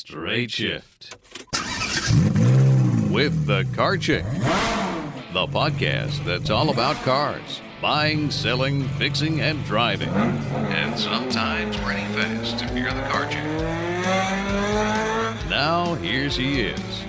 Straight Shift with the Car Chick, the podcast that's all about cars, buying, selling, fixing, and driving, and sometimes renting fast if you're the car chick. Now, here she is.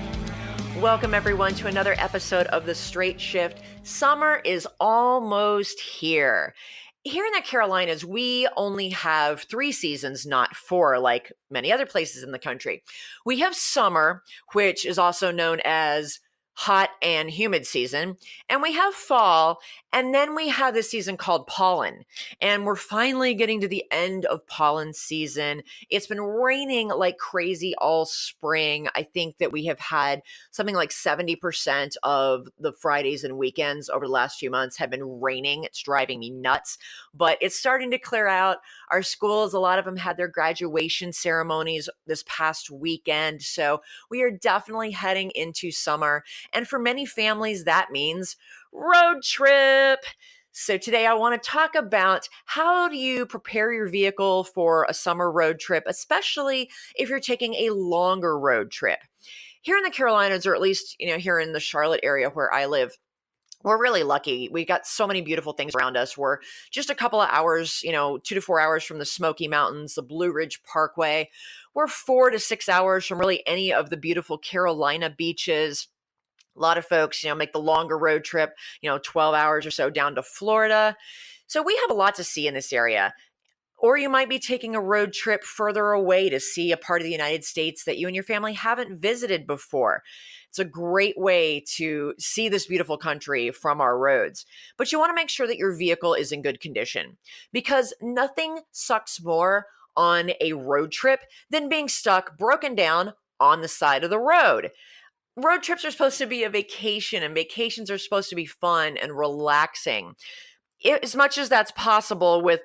Welcome, everyone, to another episode of The Straight Shift. Summer is almost here. Here in the Carolinas, we only have 3 seasons, not 4, like many other places in the country. We have summer, which is also known as hot and humid season, and we have fall, and then we have this season called pollen, and we're finally getting to the end of pollen season. It's been raining like crazy all spring. I think that we have had something like 70% of the Fridays and weekends over the last few months have been raining. It's driving me nuts, but it's starting to clear out. Our schools, a lot of them had their graduation ceremonies this past weekend, so we are definitely heading into summer. And for many families, that means road trip. So today I want to talk about how do you prepare your vehicle for a summer road trip, especially if you're taking a longer road trip. Here in the Carolinas, or at least, here in the Charlotte area where I live, we're really lucky. We got so many beautiful things around us. We're just a couple of hours, 2 to 4 hours from the Smoky Mountains, the Blue Ridge Parkway. We're 4 to 6 hours from really any of the beautiful Carolina beaches. A lot of folks, make the longer road trip, 12 hours or so down to Florida. So we have a lot to see in this area. Or you might be taking a road trip further away to see a part of the United States that you and your family haven't visited before. It's a great way to see this beautiful country from our roads. But you want to make sure that your vehicle is in good condition, because nothing sucks more on a road trip than being stuck, broken down on the side of the road. Road trips are supposed to be a vacation, and vacations are supposed to be fun and relaxing. As much as that's possible with,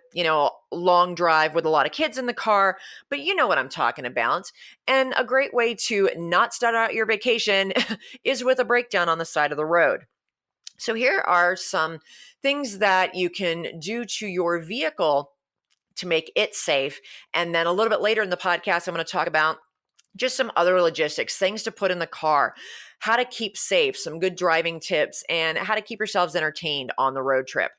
long drive with a lot of kids in the car, but you know what I'm talking about. And a great way to not start out your vacation is with a breakdown on the side of the road. So here are some things that you can do to your vehicle to make it safe. And then a little bit later in the podcast, I'm going to talk about just some other logistics, things to put in the car, how to keep safe, some good driving tips, and how to keep yourselves entertained on the road trip.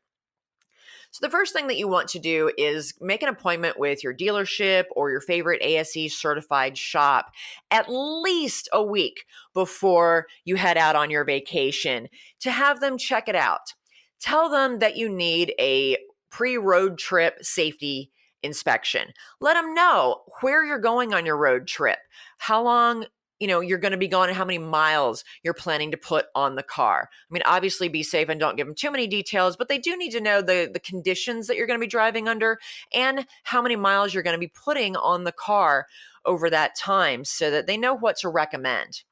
So the first thing that you want to do is make an appointment with your dealership or your favorite ASE certified shop at least a week before you head out on your vacation to have them check it out. Tell them that you need a pre-road trip safety inspection. Let them know where you're going on your road trip, how long you're going to be gone, and how many miles you're planning to put on the car. I mean, obviously be safe and don't give them too many details, but they do need to know the conditions that you're going to be driving under and how many miles you're going to be putting on the car over that time so that they know what to recommend.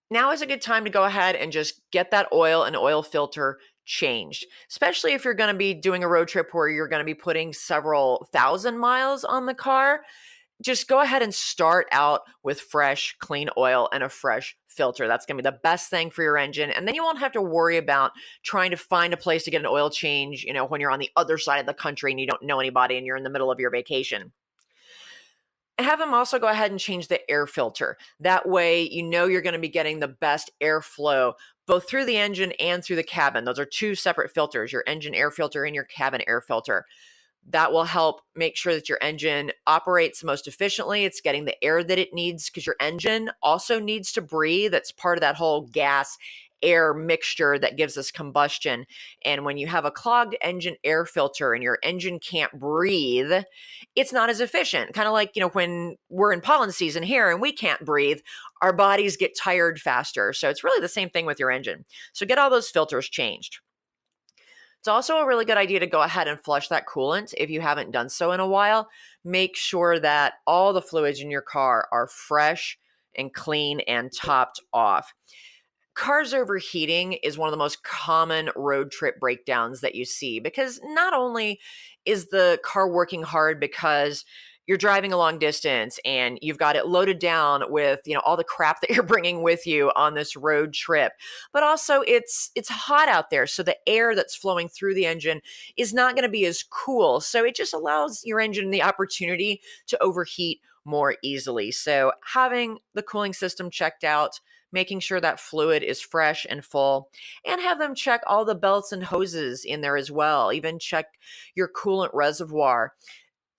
Now is a good time to go ahead and just get that oil and oil filter changed, especially if you're going to be doing a road trip where you're going to be putting several thousand miles on the car. Just go ahead and start out with fresh, clean oil and a fresh filter. That's going to be the best thing for your engine. And then you won't have to worry about trying to find a place to get an oil change, when you're on the other side of the country and you don't know anybody and you're in the middle of your vacation. And have them also go ahead and change the air filter. That way, you're going to be getting the best airflow both through the engine and through the cabin. Those are 2 separate filters, your engine air filter and your cabin air filter. That will help make sure that your engine operates most efficiently. It's getting the air that it needs, because your engine also needs to breathe. That's part of that whole gas air mixture that gives us combustion. And when you have a clogged engine air filter and your engine can't breathe, it's not as efficient. Kind of like, when we're in pollen season here and we can't breathe, our bodies get tired faster. So it's really the same thing with your engine. So get all those filters changed. It's also a really good idea to go ahead and flush that coolant if you haven't done so in a while. Make sure that all the fluids in your car are fresh and clean and topped off. Cars overheating is one of the most common road trip breakdowns that you see, because not only is the car working hard because you're driving a long distance and you've got it loaded down with, all the crap that you're bringing with you on this road trip, but also it's hot out there. So the air that's flowing through the engine is not going to be as cool. So it just allows your engine the opportunity to overheat more easily. So having the cooling system checked out, making sure that fluid is fresh and full, and have them check all the belts and hoses in there as well. Even check your coolant reservoir.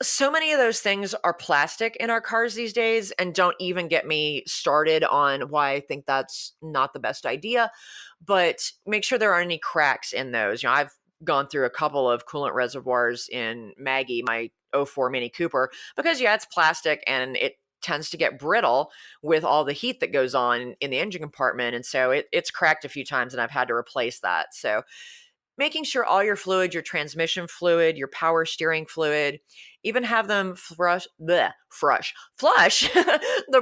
So many of those things are plastic in our cars these days, and don't even get me started on why I think that's not the best idea. But make sure there aren't any cracks in those. I've gone through a couple of coolant reservoirs in Maggie, my '04 Mini Cooper, because it's plastic and it tends to get brittle with all the heat that goes on in the engine compartment. And so it's cracked a few times and I've had to replace that. So making sure all your fluid, your transmission fluid, your power steering fluid, even have them flush the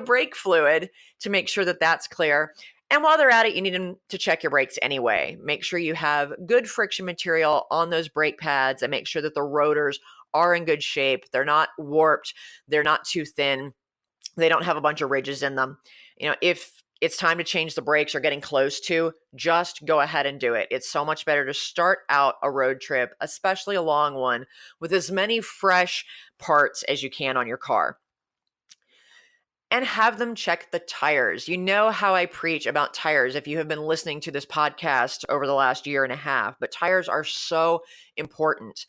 brake fluid to make sure that that's clear. And while they're at it, you need them to check your brakes anyway. Make sure you have good friction material on those brake pads and make sure that the rotors are in good shape. They're not warped. They're not too thin. They don't have a bunch of ridges in them. If it's time to change the brakes or getting close to, just go ahead and do it. It's so much better to start out a road trip, especially a long one, with as many fresh parts as you can on your car. And have them check the tires. You know how I preach about tires if you have been listening to this podcast over the last year and a half, but tires are so important.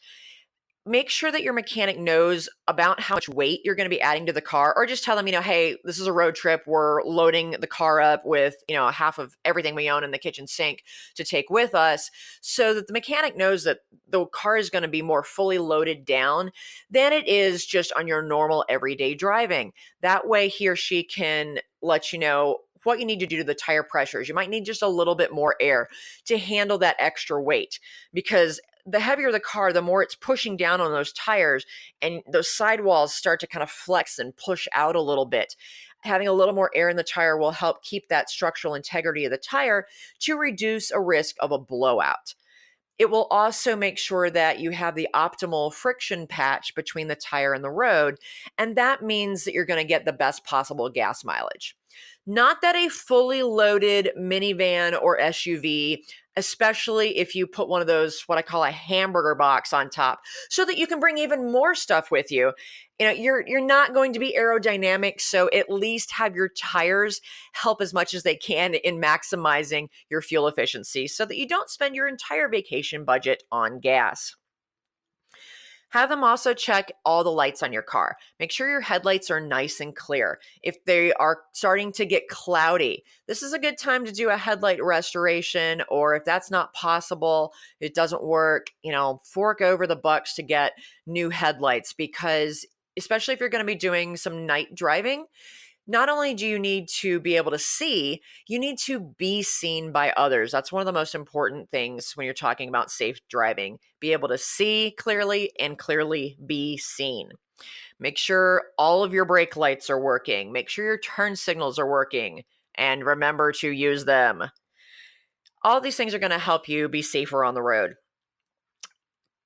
Make sure that your mechanic knows about how much weight you're going to be adding to the car, or just tell them, hey, this is a road trip. We're loading the car up with, half of everything we own in the kitchen sink to take with us, so that the mechanic knows that the car is going to be more fully loaded down than it is just on your normal everyday driving. That way he or she can let you know what you need to do to the tire pressures. You might need just a little bit more air to handle that extra weight, because the heavier the car, the more it's pushing down on those tires, and those sidewalls start to kind of flex and push out a little bit. Having a little more air in the tire will help keep that structural integrity of the tire to reduce a risk of a blowout. It will also make sure that you have the optimal friction patch between the tire and the road, and that means that you're going to get the best possible gas mileage. Not that a fully loaded minivan or SUV, especially if you put one of those, what I call a hamburger box on top, so that you can bring even more stuff with you. You're not going to be aerodynamic, so at least have your tires help as much as they can in maximizing your fuel efficiency so that you don't spend your entire vacation budget on gas. Have them also check all the lights on your car. Make sure your headlights are nice and clear. If they are starting to get cloudy, this is a good time to do a headlight restoration, or if that's not possible, it doesn't work, fork over the bucks to get new headlights, because especially if you're going to be doing some night driving, not only do you need to be able to see, you need to be seen by others. That's one of the most important things when you're talking about safe driving. Be able to see clearly and clearly be seen. Make sure all of your brake lights are working. Make sure your turn signals are working. And remember to use them. All these things are going to help you be safer on the road.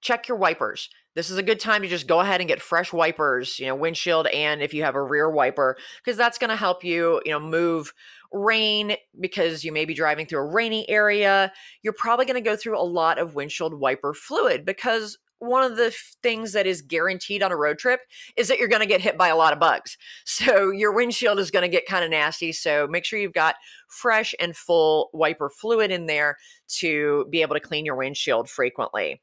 Check your wipers. This is a good time to just go ahead and get fresh wipers, windshield, and if you have a rear wiper, because that's going to help you, move rain, because you may be driving through a rainy area. You're probably going to go through a lot of windshield wiper fluid, because one of the things that is guaranteed on a road trip is that you're going to get hit by a lot of bugs. So your windshield is going to get kind of nasty. So make sure you've got fresh and full wiper fluid in there to be able to clean your windshield frequently.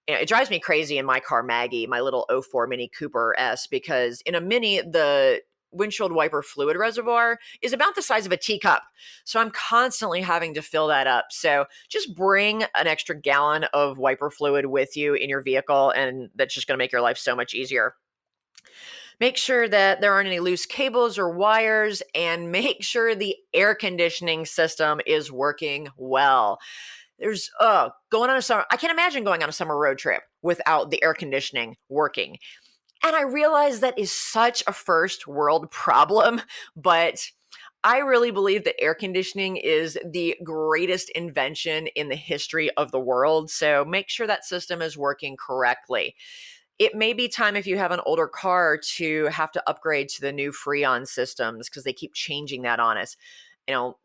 It drives me crazy in my car, Maggie, my little '04 Mini Cooper S, because in a Mini, the windshield wiper fluid reservoir is about the size of a teacup. So I'm constantly having to fill that up. So just bring an extra gallon of wiper fluid with you in your vehicle, and that's just going to make your life so much easier. Make sure that there aren't any loose cables or wires, and make sure the air conditioning system is working well. There's going on a summer. I can't imagine going on a summer road trip without the air conditioning working. And I realize that is such a first world problem, but I really believe that air conditioning is the greatest invention in the history of the world. So make sure that system is working correctly. It may be time, if you have an older car, to have to upgrade to the new Freon systems, because they keep changing that on us.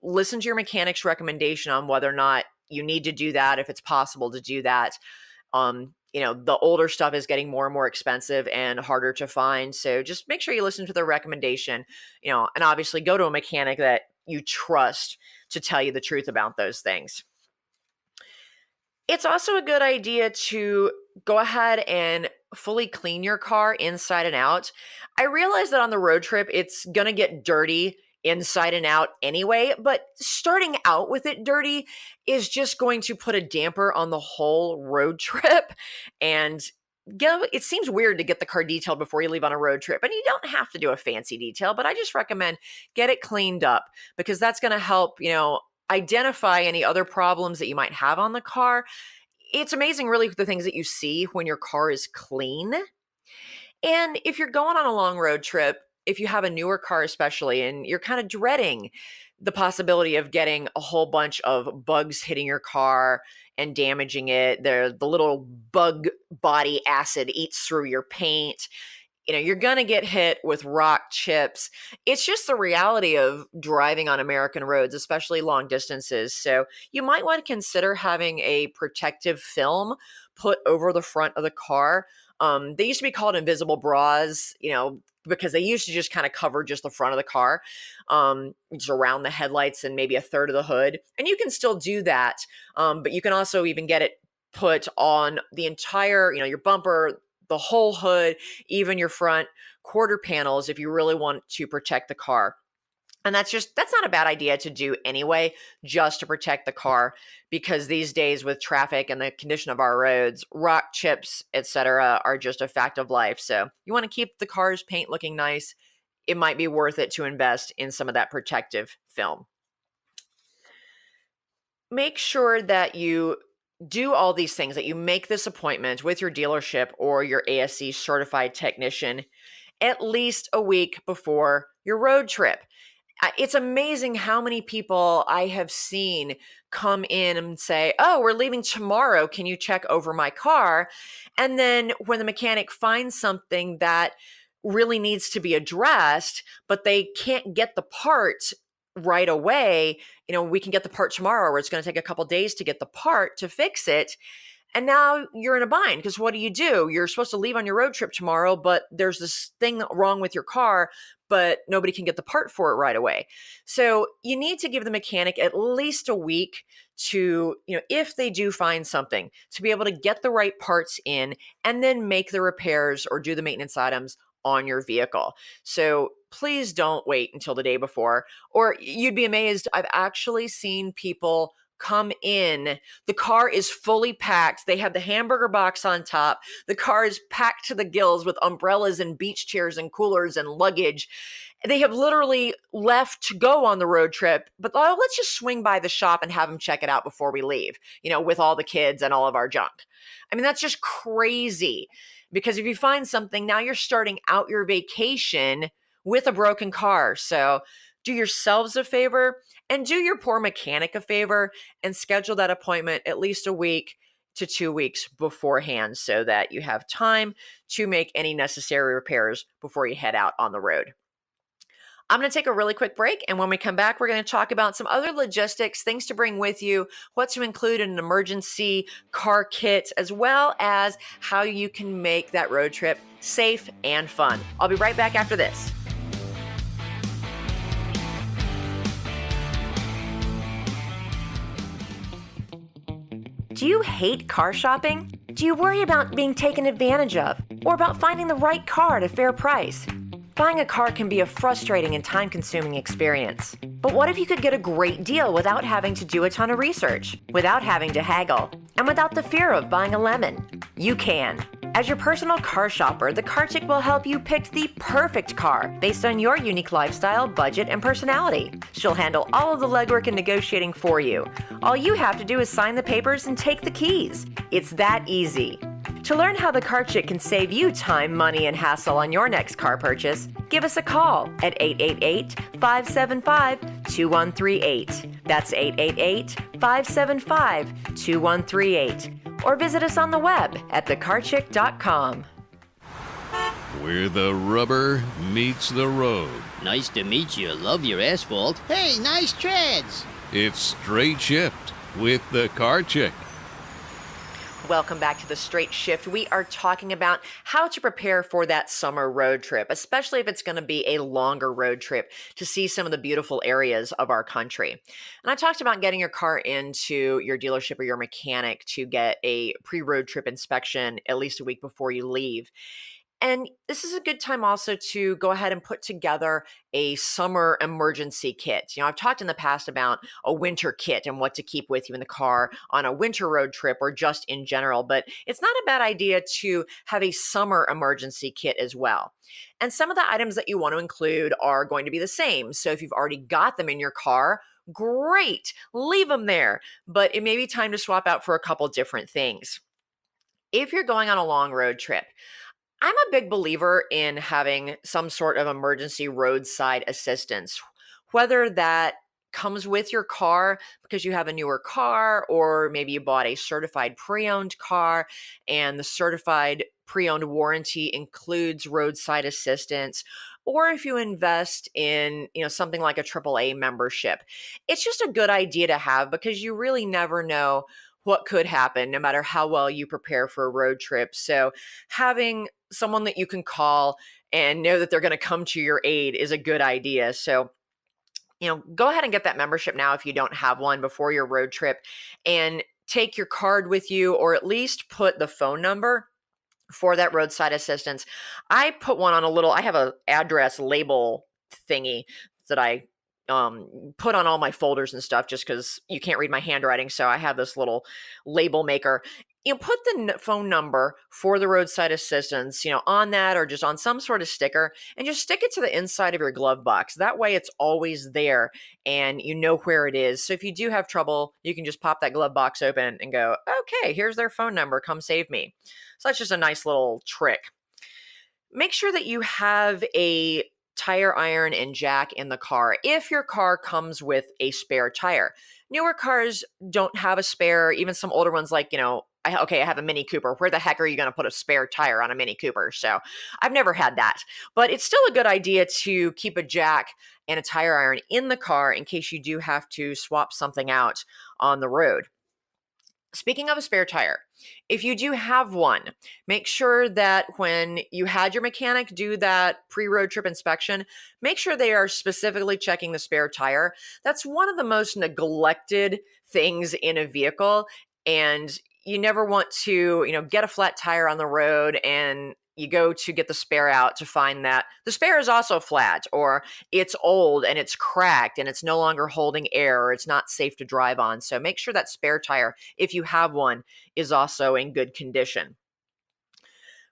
Listen to your mechanic's recommendation on whether or not you need to do that, if it's possible to do that. the older stuff is getting more and more expensive and harder to find. So just make sure you listen to the recommendation, and obviously go to a mechanic that you trust to tell you the truth about those things. It's also a good idea to go ahead and fully clean your car inside and out. I realize that on the road trip, it's going to get dirty inside and out anyway, but starting out with it dirty is just going to put a damper on the whole road trip. And it seems weird to get the car detailed before you leave on a road trip, and you don't have to do a fancy detail, but I just recommend get it cleaned up, because that's going to help, identify any other problems that you might have on the car. It's amazing, really, the things that you see when your car is clean. And if you're going on a long road trip, if you have a newer car especially, and you're kind of dreading the possibility of getting a whole bunch of bugs hitting your car and damaging it, the little bug body acid eats through your paint, you're going to get hit with rock chips. It's just the reality of driving on American roads, especially long distances. So you might want to consider having a protective film put over the front of the car. They used to be called invisible bras, because they used to just kind of cover just the front of the car, just around the headlights and maybe a third of the hood. And you can still do that. But you can also even get it put on the entire, your bumper, the whole hood, even your front quarter panels, if you really want to protect the car. And that's not a bad idea to do anyway, just to protect the car, because these days with traffic and the condition of our roads, rock chips, etc., are just a fact of life. So you want to keep the car's paint looking nice. It might be worth it to invest in some of that protective film. Make sure that you do all these things, that you make this appointment with your dealership or your ASE certified technician at least a week before your road trip. It's amazing how many people I have seen come in and say, "Oh, we're leaving tomorrow. Can you check over my car?" And then when the mechanic finds something that really needs to be addressed, but they can't get the part right away, we can get the part tomorrow, or it's going to take a couple days to get the part to fix it. And now you're in a bind, because what do? You're supposed to leave on your road trip tomorrow, but there's this thing wrong with your car, but nobody can get the part for it right away. So you need to give the mechanic at least a week to, if they do find something, to be able to get the right parts in and then make the repairs or do the maintenance items on your vehicle. So please don't wait until the day before, or you'd be amazed. I've actually seen people come in, the car is fully packed. They have the hamburger box on top. The car is packed to the gills with umbrellas and beach chairs and coolers and luggage. They have literally left to go on the road trip, but let's just swing by the shop and have them check it out before we leave, with all the kids and all of our junk. I mean, that's just crazy, because if you find something, now you're starting out your vacation with a broken car. So do yourselves a favor and do your poor mechanic a favor and schedule that appointment at least a week to 2 weeks beforehand, so that you have time to make any necessary repairs before you head out on the road. I'm going to take a really quick break, and when we come back, we're going to talk about some other logistics, things to bring with you, what to include in an emergency car kit, as well as how you can make that road trip safe and fun. I'll be right back after this. Do you hate car shopping? Do you worry about being taken advantage of, or about finding the right car at a fair price? Buying a car can be a frustrating and time-consuming experience. But what if you could get a great deal without having to do a ton of research, without having to haggle, and without the fear of buying a lemon? You can. As your personal car shopper, the Car Chick will help you pick the perfect car based on your unique lifestyle, budget, and personality. She'll handle all of the legwork and negotiating for you. All you have to do is sign the papers and take the keys. It's that easy. To learn how the Car Chick can save you time, money, and hassle on your next car purchase, give us a call at 888-575-2138. That's 888-575-2138. Or visit us on the web at thecarchick.com. Where the rubber meets the road. Nice to meet you. Love your asphalt. Hey, nice treads. It's Straight Shift with the Car Chick. Welcome back to the Straight Shift. We are talking about how to prepare for that summer road trip, especially if it's going to be a longer road trip to see some of the beautiful areas of our country. And I talked about getting your car into your dealership or your mechanic to get a pre-road trip inspection at least a week before you leave. And this is a good time also to go ahead and put together a summer emergency kit. I've talked in the past about a winter kit and what to keep with you in the car on a winter road trip or just in general, but it's not a bad idea to have a summer emergency kit as well. And some of the items that you want to include are going to be the same. So if you've already got them in your car, great, leave them there. But it may be time to swap out for a couple different things. If you're going on a long road trip, I'm a big believer in having some sort of emergency roadside assistance, whether that comes with your car because you have a newer car, or maybe you bought a certified pre-owned car and the certified pre-owned warranty includes roadside assistance, or if you invest in, something like a AAA membership. It's just a good idea to have because you really never know what could happen no matter how well you prepare for a road trip. So having someone that you can call and know that they're going to come to your aid is a good idea. So, go ahead and get that membership now if you don't have one before your road trip, and take your card with you, or at least put the phone number for that roadside assistance. I put one on I have a address label thingy that I put on all my folders and stuff just because you can't read my handwriting. So I have this little label maker. Put the phone number for the roadside assistance, on that or just on some sort of sticker, and just stick it to the inside of your glove box. That way it's always there and you know where it is. So if you do have trouble, you can just pop that glove box open and go, okay, here's their phone number. Come save me. So that's just a nice little trick. Make sure that you have a tire iron and jack in the car if your car comes with a spare tire. Newer cars don't have a spare, even some older ones like, I have a Mini Cooper. Where the heck are you going to put a spare tire on a Mini Cooper? So I've never had that, but it's still a good idea to keep a jack and a tire iron in the car in case you do have to swap something out on the road. Speaking of a spare tire, if you do have one, make sure that when you had your mechanic do that pre-road trip inspection, make sure they are specifically checking the spare tire. That's one of the most neglected things in a vehicle, and you never want to, get a flat tire on the road and you go to get the spare out to find that the spare is also flat, or it's old and it's cracked and it's no longer holding air, or it's not safe to drive on. So make sure that spare tire, if you have one, is also in good condition.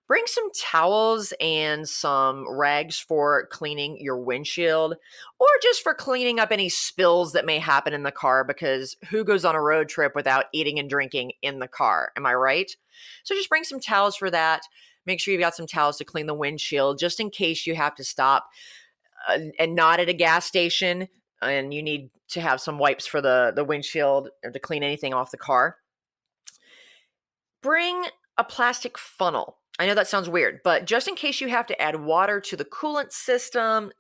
Bring some towels and some rags for cleaning your windshield, or just for cleaning up any spills that may happen in the car, because who goes on a road trip without eating and drinking in the car? Am I right? So just bring some towels for that. Make sure you've got some towels to clean the windshield just in case you have to stop and not at a gas station and you need to have some wipes for the windshield or to clean anything off the car. Bring a plastic funnel. I know that sounds weird, but just in case you have to add water to the coolant system,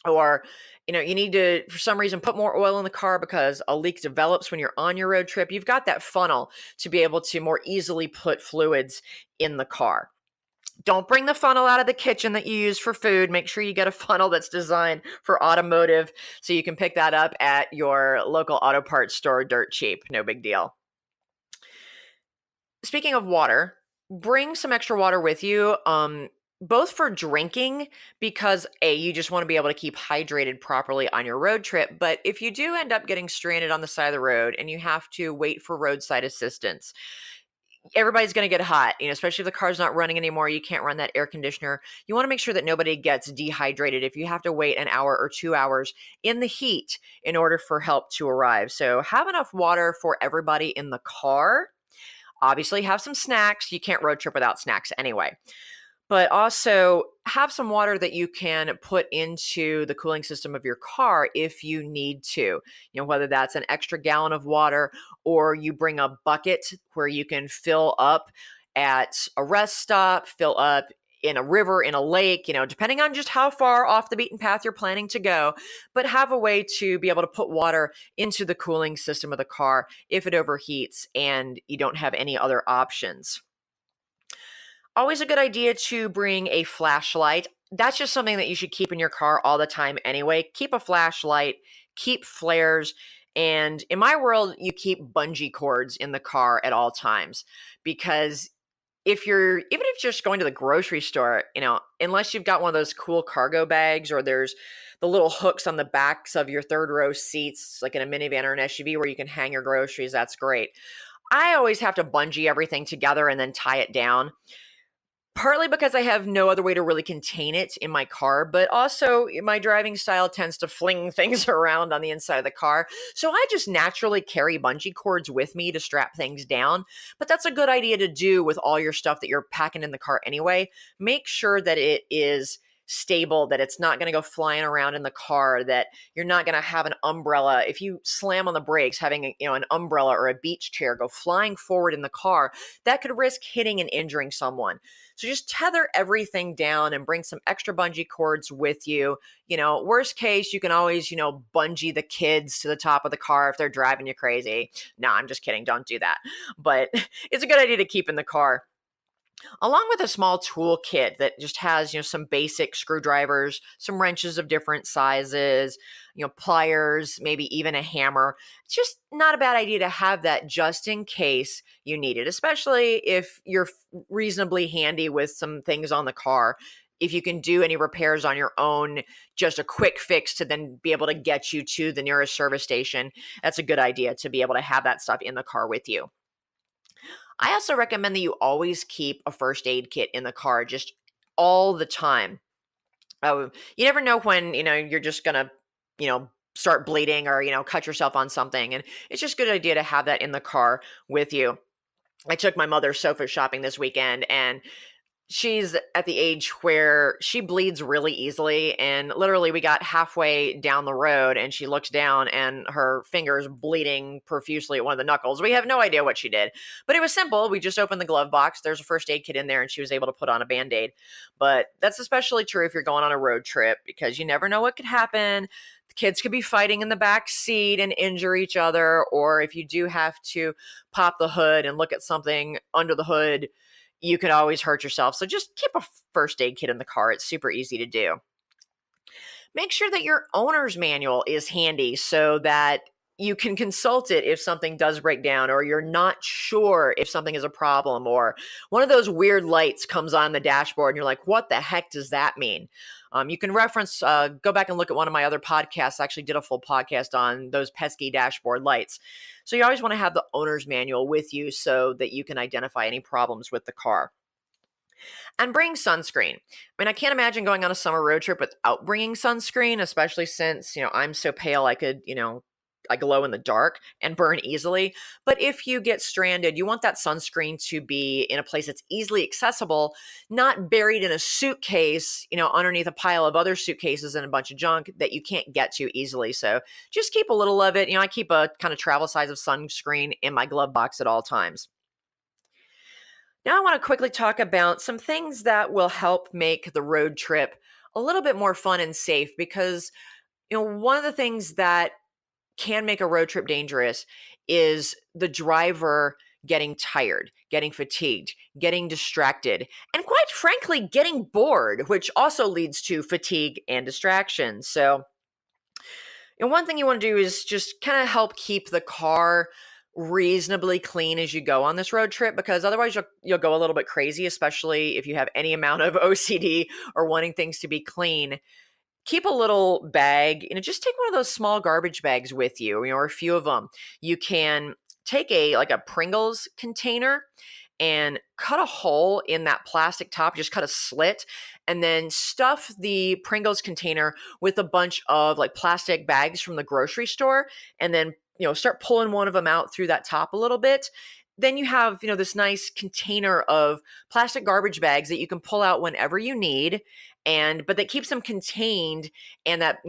or you need to, for some reason, put more oil in the car because a leak develops when you're on your road trip, you've got that funnel to be able to more easily put fluids in the car. Don't bring the funnel out of the kitchen that you use for food. Make sure you get a funnel that's designed for automotive so you can pick that up at your local auto parts store dirt cheap. No big deal. Speaking of water, bring some extra water with you, both for drinking, because you just want to be able to keep hydrated properly on your road trip. But if you do end up getting stranded on the side of the road and you have to wait for roadside assistance, everybody's going to get hot, especially if the car's not running anymore. You can't run that air conditioner. You want to make sure that nobody gets dehydrated if you have to wait an hour or 2 hours in the heat in order for help to arrive. So have enough water for everybody in the car. Obviously, have some snacks. You can't road trip without snacks anyway. But also have some water that you can put into the cooling system of your car if you need to. Whether that's an extra gallon of water, or you bring a bucket where you can fill up at a rest stop, fill up in a river, in a lake, depending on just how far off the beaten path you're planning to go, but have a way to be able to put water into the cooling system of the car if it overheats and you don't have any other options. Always a good idea to bring a flashlight. That's just something that you should keep in your car all the time anyway. Keep a flashlight, keep flares, and in my world, you keep bungee cords in the car at all times, because even if you're just going to the grocery store, unless you've got one of those cool cargo bags or there's the little hooks on the backs of your third row seats, like in a minivan or an SUV where you can hang your groceries, that's great. I always have to bungee everything together and then tie it down. Partly because I have no other way to really contain it in my car, but also my driving style tends to fling things around on the inside of the car. So I just naturally carry bungee cords with me to strap things down. But that's a good idea to do with all your stuff that you're packing in the car anyway. Make sure that it is stable, that it's not going to go flying around in the car, that you're not going to have an umbrella. If you slam on the brakes, having an umbrella or a beach chair go flying forward in the car, that could risk hitting and injuring someone. So just tether everything down and bring some extra bungee cords with you. Worst case, you can always, bungee the kids to the top of the car if they're driving you crazy. No, I'm just kidding. Don't do that. But it's a good idea to keep in the car, along with a small tool kit that just has, some basic screwdrivers, some wrenches of different sizes, pliers, maybe even a hammer. It's just not a bad idea to have that just in case you need it, especially if you're reasonably handy with some things on the car. If you can do any repairs on your own, just a quick fix to then be able to get you to the nearest service station, that's a good idea to be able to have that stuff in the car with you. I also recommend that you always keep a first aid kit in the car just all the time. You never know when, you're just going to, start bleeding or, cut yourself on something. And it's just a good idea to have that in the car with you. I took my mother sofa shopping this weekend, and she's at the age where she bleeds really easily, and literally we got halfway down the road and she looks down and her finger's bleeding profusely at one of the knuckles. We have no idea what she did, but it was simple. We just opened the glove box. There's a first aid kit in there and she was able to put on a Band-Aid. But that's especially true if you're going on a road trip, because you never know what could happen. The kids could be fighting in the back seat and injure each other, or if you do have to pop the hood and look at something under the hood, you could always hurt yourself. So just keep a first aid kit in the car. It's super easy to do. Make sure that your owner's manual is handy so that you can consult it if something does break down, or you're not sure if something is a problem, or one of those weird lights comes on the dashboard and you're like, what the heck does that mean? You can go back and look at one of my other podcasts. I actually did a full podcast on those pesky dashboard lights. So you always want to have the owner's manual with you so that you can identify any problems with the car. And bring sunscreen. I mean, I can't imagine going on a summer road trip without bringing sunscreen, especially since, I'm so pale I glow in the dark and burn easily. But if you get stranded, you want that sunscreen to be in a place that's easily accessible, not buried in a suitcase, underneath a pile of other suitcases and a bunch of junk that you can't get to easily. So just keep a little of it. I keep a kind of travel size of sunscreen in my glove box at all times. Now I want to quickly talk about some things that will help make the road trip a little bit more fun and safe, because, one of the things that can make a road trip dangerous is the driver getting tired, getting fatigued, getting distracted, and quite frankly, getting bored, which also leads to fatigue and distraction. So, one thing you want to do is just kind of help keep the car reasonably clean as you go on this road trip, because otherwise you'll go a little bit crazy, especially if you have any amount of OCD or wanting things to be clean. Keep a little bag, just take one of those small garbage bags with you, or a few of them. You can take a Pringles container and cut a hole in that plastic top, just cut a slit, and then stuff the Pringles container with a bunch of plastic bags from the grocery store, and then, start pulling one of them out through that top a little bit. Then you have, this nice container of plastic garbage bags that you can pull out whenever you need, but that keeps them contained, and that,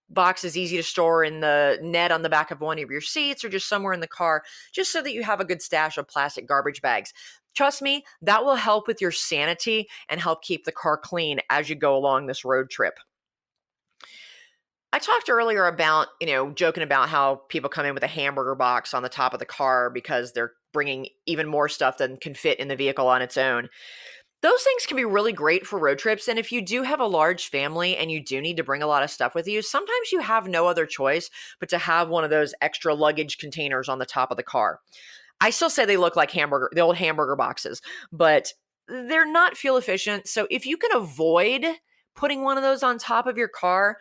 box is easy to store in the net on the back of one of your seats or just somewhere in the car, just so that you have a good stash of plastic garbage bags. Trust me, that will help with your sanity and help keep the car clean as you go along this road trip. I talked earlier about, joking about how people come in with a hamburger box on the top of the car because they're bringing even more stuff than can fit in the vehicle on its own. Those things can be really great for road trips. And if you do have a large family and you do need to bring a lot of stuff with you, sometimes you have no other choice but to have one of those extra luggage containers on the top of the car. I still say they look like the old hamburger boxes, but they're not fuel efficient. So if you can avoid putting one of those on top of your car,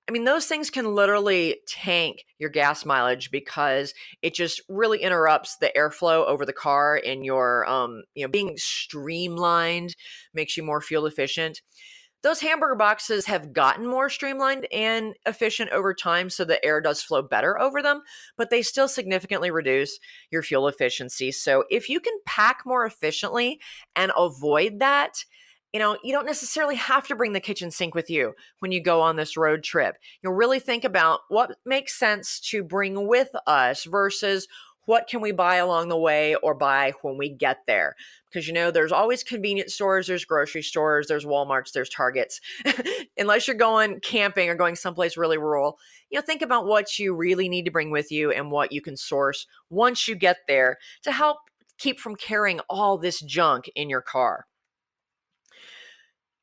I mean, those things can literally tank your gas mileage because it just really interrupts the airflow over the car, and your, being streamlined makes you more fuel efficient. Those hamburger boxes have gotten more streamlined and efficient over time, so the air does flow better over them, but they still significantly reduce your fuel efficiency. So if you can pack more efficiently and avoid that, you don't necessarily have to bring the kitchen sink with you when you go on this road trip. You'll really think about what makes sense to bring with us versus what can we buy along the way or buy when we get there. Because, there's always convenience stores, there's grocery stores, there's Walmarts, there's Targets. Unless you're going camping or going someplace really rural, think about what you really need to bring with you and what you can source once you get there to help keep from carrying all this junk in your car.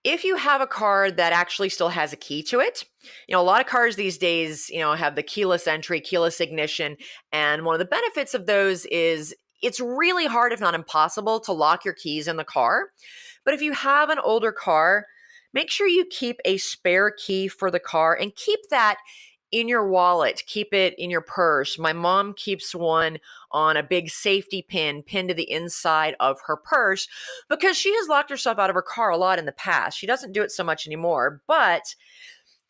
If you have a car that actually still has a key to it, a lot of cars these days, have the keyless entry, keyless ignition. And one of the benefits of those is it's really hard, if not impossible, to lock your keys in the car. But if you have an older car, make sure you keep a spare key for the car and keep that in your wallet, keep it in your purse. My mom keeps one on a big safety pin pinned to the inside of her purse because she has locked herself out of her car a lot in the past. She doesn't do it so much anymore. But,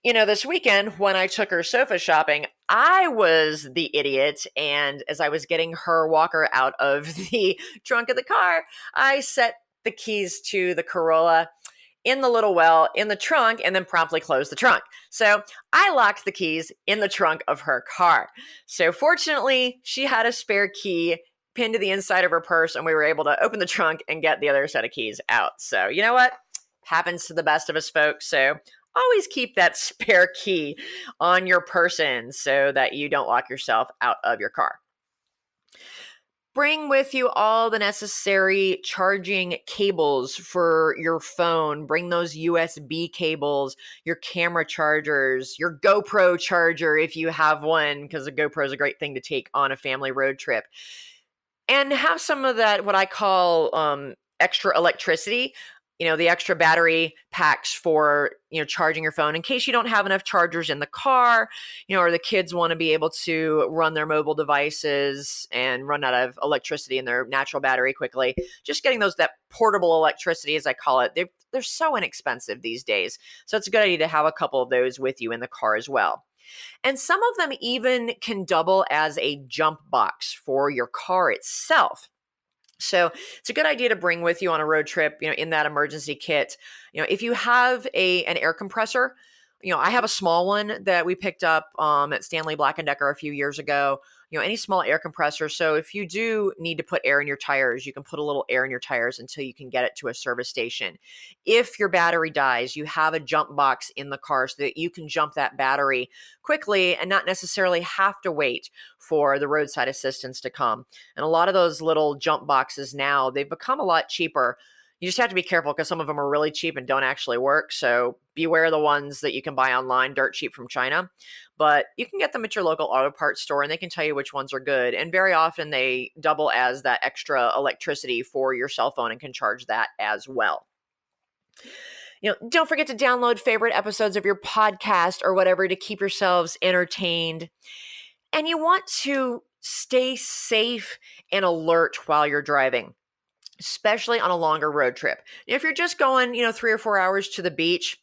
this weekend when I took her sofa shopping, I was the idiot. And as I was getting her walker out of the trunk of the car, I set the keys to the Corolla in the little well in the trunk and then promptly closed the trunk. So I locked the keys in the trunk of her car. So fortunately, she had a spare key pinned to the inside of her purse, and we were able to open the trunk and get the other set of keys out. So you know what? Happens to the best of us folks. So always keep that spare key on your person so that you don't lock yourself out of your car. Bring with you all the necessary charging cables for your phone. Bring those USB cables, your camera chargers, your GoPro charger if you have one, because a GoPro is a great thing to take on a family road trip. And have some of that, what I call extra electricity, the extra battery packs for, charging your phone in case you don't have enough chargers in the car, or the kids want to be able to run their mobile devices and run out of electricity in their natural battery quickly. Just getting that portable electricity, as I call it, they're so inexpensive these days. So it's a good idea to have a couple of those with you in the car as well. And some of them even can double as a jump box for your car itself. So it's a good idea to bring with you on a road trip, in that emergency kit. If you have an air compressor, I have a small one that we picked up at Stanley Black & Decker a few years ago, any small air compressor. So if you do need to put air in your tires, you can put a little air in your tires until you can get it to a service station. If your battery dies, you have a jump box in the car so that you can jump that battery quickly and not necessarily have to wait for the roadside assistance to come. And a lot of those little jump boxes now, they've become a lot cheaper. You just have to be careful because some of them are really cheap and don't actually work. So beware of the ones that you can buy online, dirt cheap from China. But you can get them at your local auto parts store and they can tell you which ones are good. And very often they double as that extra electricity for your cell phone and can charge that as well. Don't forget to download favorite episodes of your podcast or whatever to keep yourselves entertained. And you want to stay safe and alert while you're driving, especially on a longer road trip. If you're just going, 3 or 4 hours to the beach,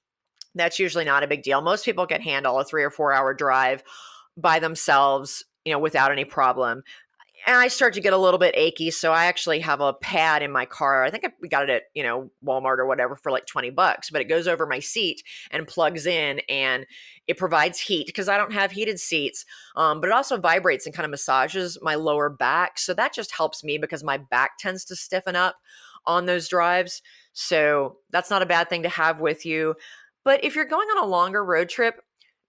that's usually not a big deal. Most people can handle a 3 or 4 hour drive by themselves, without any problem. and I start to get a little bit achy. So I actually have a pad in my car. I think we got it at, Walmart or whatever for like $20, but it goes over my seat and plugs in, and it provides heat because I don't have heated seats. But it also vibrates and kind of massages my lower back. So that just helps me because my back tends to stiffen up on those drives. So that's not a bad thing to have with you. But if you're going on a longer road trip,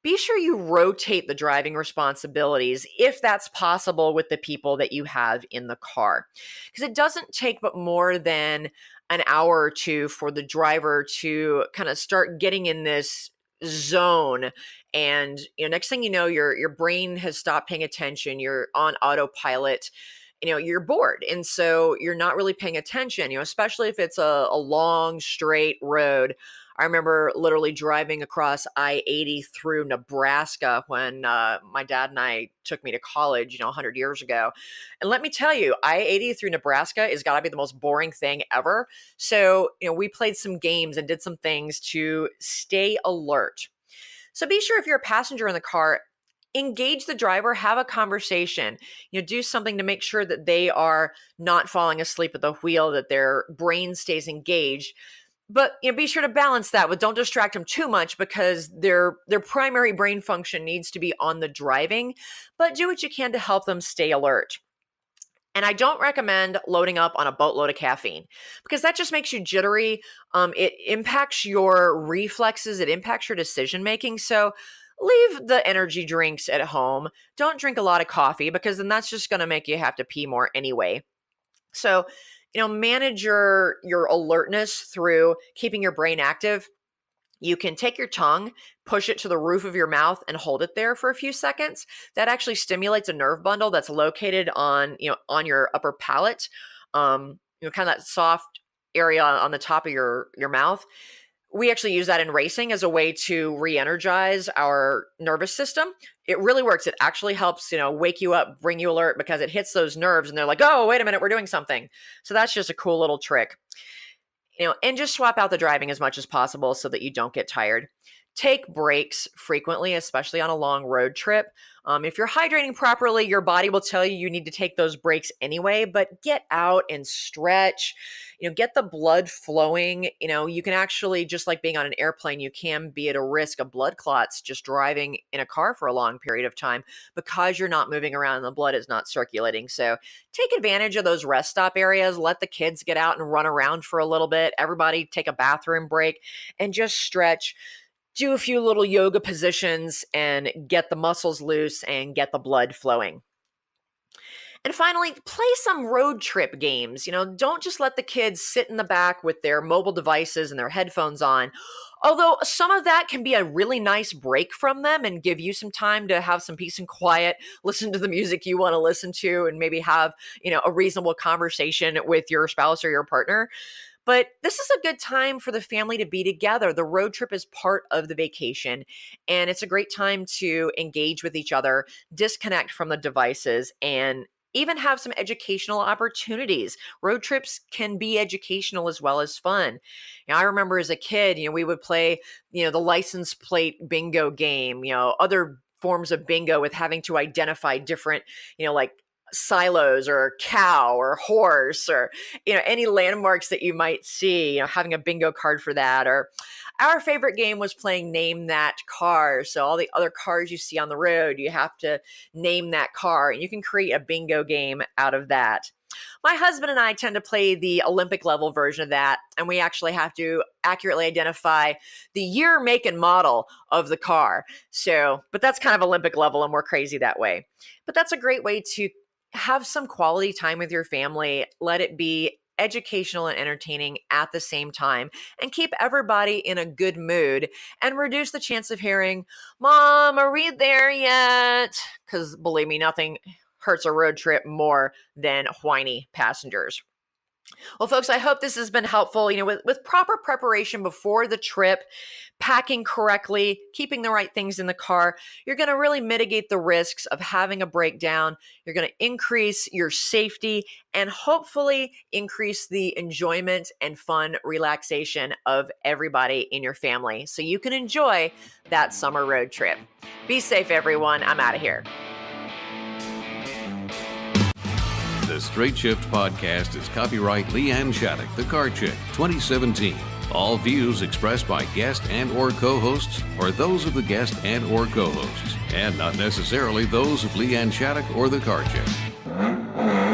be sure you rotate the driving responsibilities if that's possible with the people that you have in the car. Because it doesn't take but more than an hour or two for the driver to kind of start getting in this zone, and next thing you know, your brain has stopped paying attention, you're on autopilot, you're bored, and so you're not really paying attention, especially if it's a long straight road. I remember literally driving across I-80 through Nebraska when my dad and I took me to college, 100 years ago. And let me tell you, I-80 through Nebraska has got to be the most boring thing ever. So, we played some games and did some things to stay alert. So be sure, if you're a passenger in the car, engage the driver, have a conversation, do something to make sure that they are not falling asleep at the wheel, that their brain stays engaged. But be sure to balance that with, don't distract them too much, because their primary brain function needs to be on the driving, but do what you can to help them stay alert. And I don't recommend loading up on a boatload of caffeine, because that just makes you jittery. It impacts your reflexes. It impacts your decision making. So leave the energy drinks at home. Don't drink a lot of coffee, because then that's just going to make you have to pee more anyway. So, manage your alertness through keeping your brain active. You can take your tongue, push it to the roof of your mouth, and hold it there for a few seconds. That actually stimulates a nerve bundle that's located on your upper palate, kind of that soft area on the top of your mouth. We actually use that in racing as a way to re-energize our nervous system. It really works. It actually helps, wake you up, bring you alert, because it hits those nerves and they're like, oh, wait a minute, we're doing something. So that's just a cool little trick. And just swap out the driving as much as possible so that you don't get tired. Take breaks frequently, especially on a long road trip. If you're hydrating properly, your body will tell you need to take those breaks anyway, but get out and stretch, get the blood flowing. You can actually, just like being on an airplane, you can be at a risk of blood clots just driving in a car for a long period of time because you're not moving around and the blood is not circulating. So take advantage of those rest stop areas. Let the kids get out and run around for a little bit. Everybody take a bathroom break and just stretch. Do a few little yoga positions and get the muscles loose and get the blood flowing. And finally, play some road trip games. Don't just let the kids sit in the back with their mobile devices and their headphones on. Although some of that can be a really nice break from them and give you some time to have some peace and quiet, listen to the music you want to listen to, and maybe have, a reasonable conversation with your spouse or your partner. But this is a good time for the family to be together. The road trip is part of the vacation, and it's a great time to engage with each other, disconnect from the devices, and even have some educational opportunities. Road trips can be educational as well as fun. I remember as a kid, we would play, the license plate bingo game, other forms of bingo with having to identify different, like silos or cow or horse or any landmarks that you might see, having a bingo card for that. Or our favorite game was playing Name That Car. So all the other cars you see on the road, you have to name that car, and you can create a bingo game out of that. My husband and I tend to play the Olympic level version of that, and we actually have to accurately identify the year, make, and model of the car. But that's kind of Olympic level, and we're crazy that way. But that's a great way to have some quality time with your family. Let it be educational and entertaining at the same time, and keep everybody in a good mood and reduce the chance of hearing, "Mom, are we there yet?" Because believe me, nothing hurts a road trip more than whiny passengers. Well, folks, I hope this has been helpful. With proper preparation before the trip, packing correctly, keeping the right things in the car, you're going to really mitigate the risks of having a breakdown. You're going to increase your safety and hopefully increase the enjoyment and fun relaxation of everybody in your family so you can enjoy that summer road trip. Be safe, everyone. I'm out of here. The Straight Shift podcast is copyright Leanne Shattuck, The Car Chick, 2017. All views expressed by guest and or co-hosts are those of the guest and or co-hosts, and not necessarily those of Leanne Shattuck or The Car Chick.